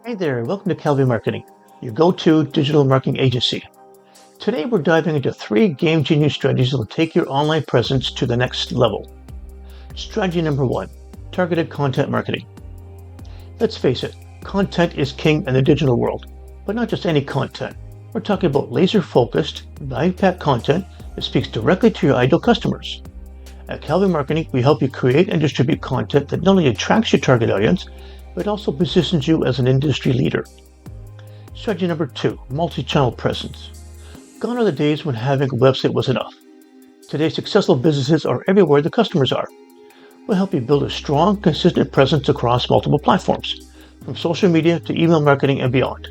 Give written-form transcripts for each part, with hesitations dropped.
Hey there, welcome to Calvary Marketing, your go-to digital marketing agency. Today we're diving into 3 game-changing strategies that will take your online presence to the next level. Strategy number 1, targeted content marketing. Let's face it, content is king in the digital world, but not just any content. We're talking about laser-focused, value-packed content that speaks directly to your ideal customers. At Calvary Marketing, we help you create and distribute content that not only attracts your target audience, but also positions you as an industry leader. Strategy number 2, multi-channel presence. Gone are the days when having a website was enough. Today, successful businesses are everywhere the customers are. We'll help you build a strong, consistent presence across multiple platforms, from social media to email marketing and beyond.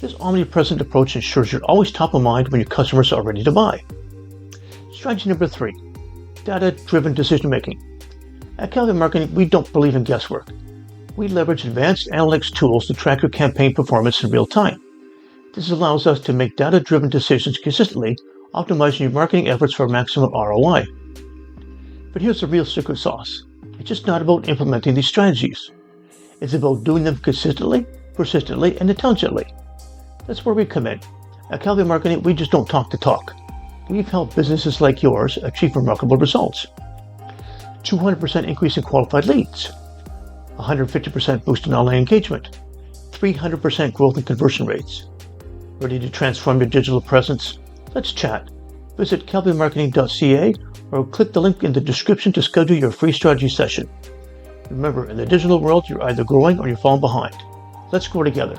This omnipresent approach ensures you're always top of mind when your customers are ready to buy. Strategy number 3, data-driven decision-making. At Calvary Marketing, we don't believe in guesswork. We leverage advanced analytics tools to track your campaign performance in real time. This allows us to make data-driven decisions consistently, optimizing your marketing efforts for maximum ROI. But here's the real secret sauce. It's just not about implementing these strategies. It's about doing them consistently, persistently, and intelligently. That's where we come in. At Calvary Marketing, we just don't talk the talk. We've helped businesses like yours achieve remarkable results. 200% increase in qualified leads, 150% boost in online engagement, 300% growth in conversion rates. Ready to transform your digital presence? Let's chat. Visit calvarymarketing.ca or click the link in the description to schedule your free strategy session. Remember, in the digital world, you're either growing or you're falling behind. Let's grow together.